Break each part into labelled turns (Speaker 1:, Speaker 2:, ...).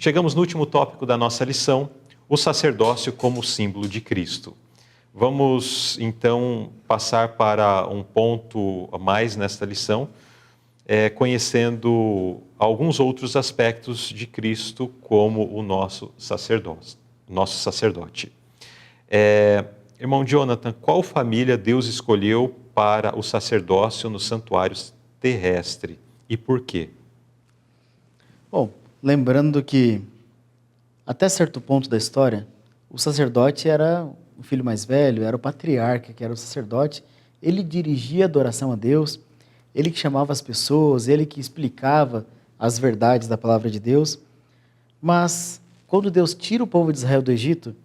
Speaker 1: Chegamos no último tópico da nossa lição, o sacerdócio como símbolo de Cristo. Vamos, então, passar para um ponto a mais nesta lição, conhecendo alguns outros aspectos de Cristo como o nosso sacerdote. Irmão Jonathan, qual família Deus escolheu para o sacerdócio no santuário terrestre e por quê?
Speaker 2: Bom, lembrando que até certo ponto da história, o sacerdote era o filho mais velho, era o patriarca, que era o sacerdote. Ele dirigia a adoração a Deus, ele que chamava as pessoas, ele que explicava as verdades da palavra de Deus. Mas quando Deus tira o povo de Israel do Egito,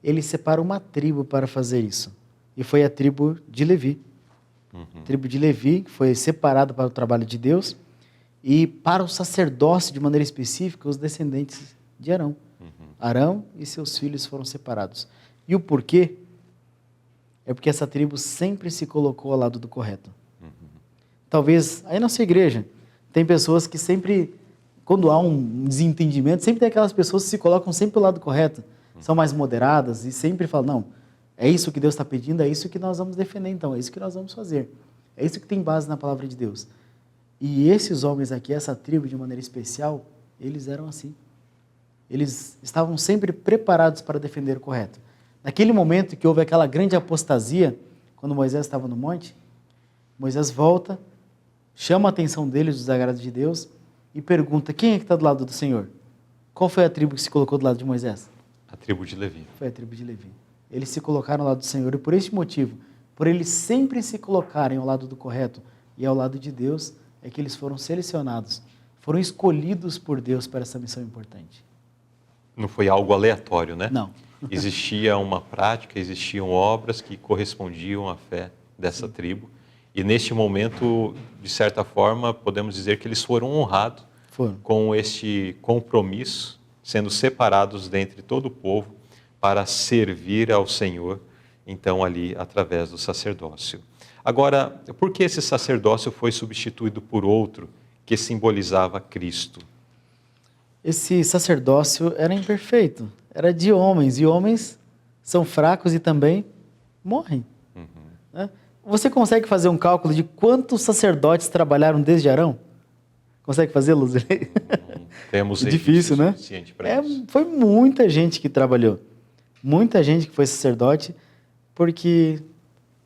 Speaker 2: ele separa uma tribo para fazer isso. E foi a tribo de Levi. A tribo de Levi foi separada para o trabalho de Deus e para o sacerdócio, de maneira específica, os descendentes de Arão. Arão e seus filhos foram separados. E o porquê? É porque essa tribo sempre se colocou ao lado do correto. Talvez, aí na sua igreja, tem pessoas que sempre, quando há um desentendimento, sempre tem aquelas pessoas que se colocam sempre ao lado correto, são mais moderadas e sempre falam, não, é isso que Deus está pedindo, é isso que nós vamos defender então, é isso que nós vamos fazer. É isso que tem base na palavra de Deus. E esses homens aqui, essa tribo de maneira especial, eles eram assim. Eles estavam sempre preparados para defender o correto. Naquele momento que houve aquela grande apostasia, quando Moisés estava no monte, Moisés volta, chama a atenção deles dos desagrados de Deus e pergunta, quem é que está do lado do Senhor? Qual foi a tribo que se colocou do lado de Moisés?
Speaker 1: A tribo de Levi.
Speaker 2: Foi a tribo de Levi. Eles se colocaram ao lado do Senhor e por este motivo, por eles sempre se colocarem ao lado do correto e ao lado de Deus, é que eles foram selecionados, foram escolhidos por Deus para essa missão importante.
Speaker 1: Não foi algo aleatório, né?
Speaker 2: Não.
Speaker 1: Existia uma prática, existiam obras que correspondiam à fé dessa tribo. E neste momento, de certa forma, podemos dizer que eles foram honrados com este compromisso, sendo separados dentre todo o povo para servir ao Senhor, então ali através do sacerdócio. Agora, por que esse sacerdócio foi substituído por outro que simbolizava Cristo?
Speaker 2: Esse sacerdócio era imperfeito, era de homens, e homens são fracos e também morrem. Né? Você consegue fazer um cálculo de quantos sacerdotes trabalharam desde Arão? Consegue fazer, Luzilei?
Speaker 1: Temos
Speaker 2: difícil, né?
Speaker 1: Suficiente para isso.
Speaker 2: Foi muita gente que trabalhou, muita gente que foi sacerdote, porque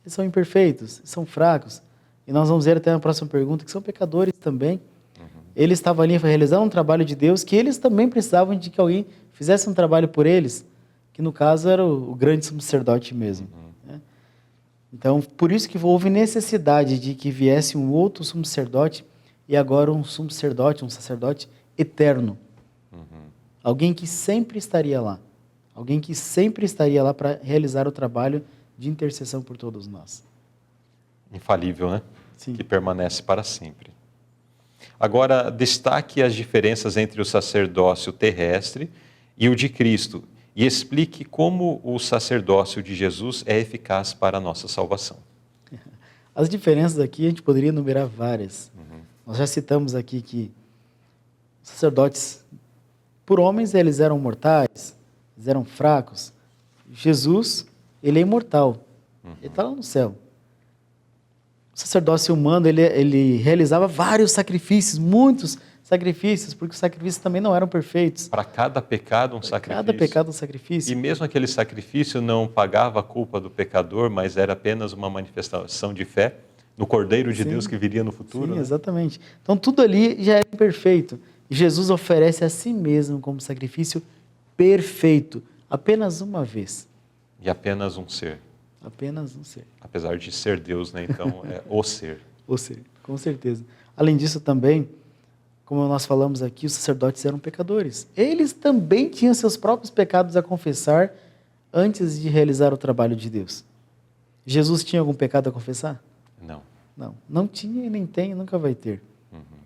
Speaker 2: eles são imperfeitos, são fracos. E nós vamos ver até na próxima pergunta que são pecadores também. Eles estavam ali realizando um trabalho de Deus, que eles também precisavam de que alguém fizesse um trabalho por eles, que no caso era o grande sacerdote mesmo. Né? Então, por isso que houve necessidade de que viesse um outro sumo sacerdote, e agora um sumo sacerdote, um sacerdote eterno. Alguém que sempre estaria lá. Alguém que sempre estaria lá para realizar o trabalho de intercessão por todos nós.
Speaker 1: Infalível, né?
Speaker 2: Sim.
Speaker 1: Que permanece para sempre. Agora, destaque as diferenças entre o sacerdócio terrestre e o de Cristo e explique como o sacerdócio de Jesus é eficaz para a nossa salvação.
Speaker 2: As diferenças aqui, a gente poderia enumerar várias. Nós já citamos aqui que os sacerdotes, por homens, eles eram mortais, eles eram fracos. Jesus, ele é imortal, ele está lá no céu. O sacerdócio humano, ele realizava vários sacrifícios, muitos sacrifícios, porque os sacrifícios também não eram perfeitos.
Speaker 1: Para cada pecado, um sacrifício.
Speaker 2: Cada pecado, um sacrifício.
Speaker 1: E mesmo aquele sacrifício não pagava a culpa do pecador, mas era apenas uma manifestação de fé no Cordeiro de Deus que viria no futuro.
Speaker 2: Sim,
Speaker 1: né?
Speaker 2: Exatamente. Então, tudo ali já era perfeito. E Jesus oferece a si mesmo como sacrifício perfeito, apenas uma vez.
Speaker 1: E apenas um ser.
Speaker 2: Apenas um ser.
Speaker 1: Apesar de ser Deus, né? Então é o ser.
Speaker 2: O ser, com certeza. Além disso também, como nós falamos aqui, os sacerdotes eram pecadores. Eles também tinham seus próprios pecados a confessar antes de realizar o trabalho de Deus. Jesus tinha algum pecado a confessar?
Speaker 1: Não.
Speaker 2: Não tinha e nem tem, nunca vai ter.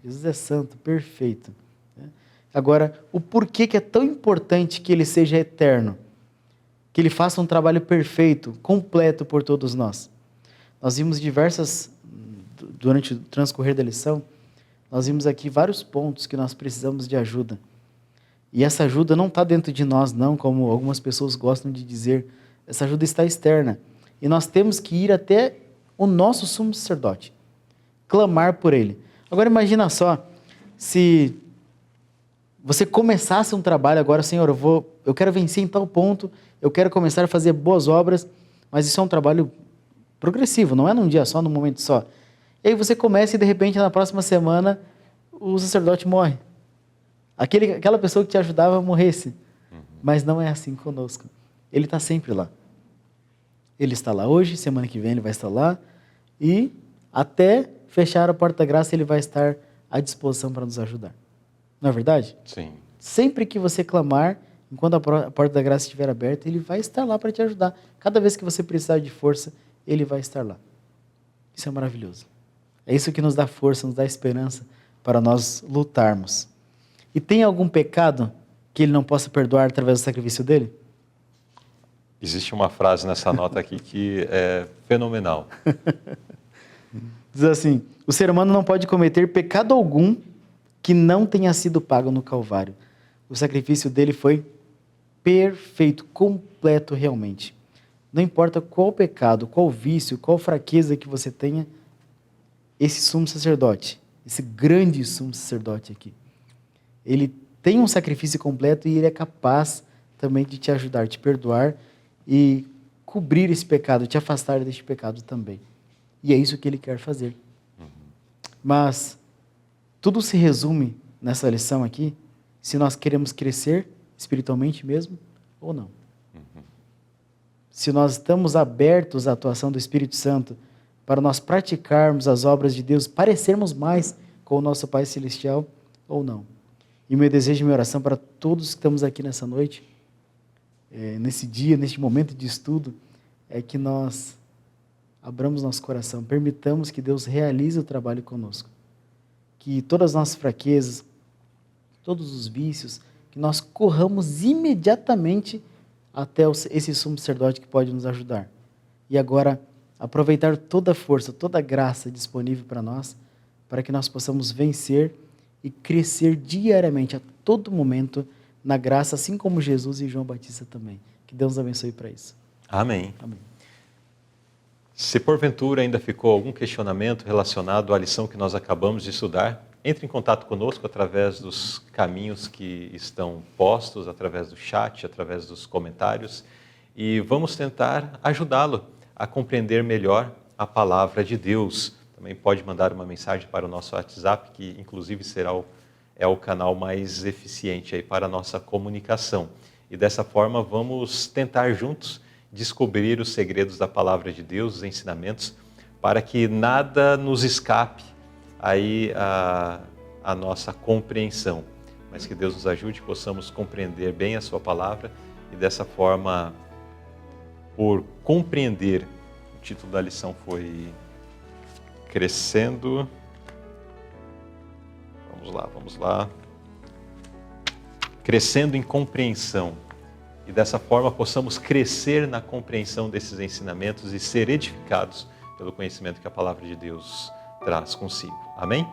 Speaker 2: Jesus é santo, perfeito. Agora, o porquê que é tão importante que ele seja eterno? Que ele faça um trabalho perfeito, completo por todos nós. Nós vimos durante o transcorrer da lição, nós vimos aqui vários pontos que nós precisamos de ajuda. E essa ajuda não está dentro de nós, não, como algumas pessoas gostam de dizer. Essa ajuda está externa. E nós temos que ir até o nosso sumo sacerdote, clamar por ele. Agora imagina só, se você começasse um trabalho agora, Senhor, eu quero vencer em tal ponto, eu quero começar a fazer boas obras, mas isso é um trabalho progressivo, não é num dia só, num momento só. E aí você começa e de repente na próxima semana o sacerdote morre. Aquela pessoa que te ajudava morresse. Mas não é assim conosco. Ele está sempre lá. Ele está lá hoje, semana que vem ele vai estar lá, e até fechar a porta da graça ele vai estar à disposição para nos ajudar. Não é verdade?
Speaker 1: Sim.
Speaker 2: Sempre que você clamar, enquanto a porta da graça estiver aberta, ele vai estar lá para te ajudar. Cada vez que você precisar de força, ele vai estar lá. Isso é maravilhoso. É isso que nos dá força, nos dá esperança para nós lutarmos. E tem algum pecado que ele não possa perdoar através do sacrifício dele?
Speaker 1: Existe uma frase nessa nota aqui que é fenomenal.
Speaker 2: Diz assim: o ser humano não pode cometer pecado algum que não tenha sido pago no Calvário. O sacrifício dele foi perfeito, completo realmente. Não importa qual pecado, qual vício, qual fraqueza que você tenha, esse sumo sacerdote, esse grande sumo sacerdote aqui, ele tem um sacrifício completo e ele é capaz também de te ajudar, te perdoar e cobrir esse pecado, te afastar deste pecado também. E é isso que ele quer fazer. Mas tudo se resume nessa lição aqui, se nós queremos crescer espiritualmente mesmo ou não. Se nós estamos abertos à atuação do Espírito Santo para nós praticarmos as obras de Deus, parecermos mais com o nosso Pai Celestial ou não. E meu desejo e minha oração para todos que estamos aqui nessa noite, nesse dia, neste momento de estudo, é que nós abramos nosso coração, permitamos que Deus realize o trabalho conosco. Que todas as nossas fraquezas, todos os vícios, que nós corramos imediatamente até esse sumo sacerdote que pode nos ajudar. E agora, aproveitar toda a força, toda a graça disponível para nós, para que nós possamos vencer e crescer diariamente, a todo momento, na graça, assim como Jesus e João Batista também. Que Deus nos abençoe para isso.
Speaker 1: Amém.
Speaker 2: Amém.
Speaker 1: Se porventura ainda ficou algum questionamento relacionado à lição que nós acabamos de estudar, entre em contato conosco através dos caminhos que estão postos, através do chat, através dos comentários, e vamos tentar ajudá-lo a compreender melhor a palavra de Deus. Também pode mandar uma mensagem para o nosso WhatsApp, que inclusive é o canal mais eficiente aí para a nossa comunicação. E dessa forma vamos tentar juntos descobrir os segredos da palavra de Deus, os ensinamentos, para que nada nos escape aí a nossa compreensão. Mas que Deus nos ajude, que possamos compreender bem a sua palavra e dessa forma, por compreender, o título da lição foi Crescendo. Vamos lá. Crescendo em compreensão. E dessa forma possamos crescer na compreensão desses ensinamentos e ser edificados pelo conhecimento que a palavra de Deus traz consigo. Amém?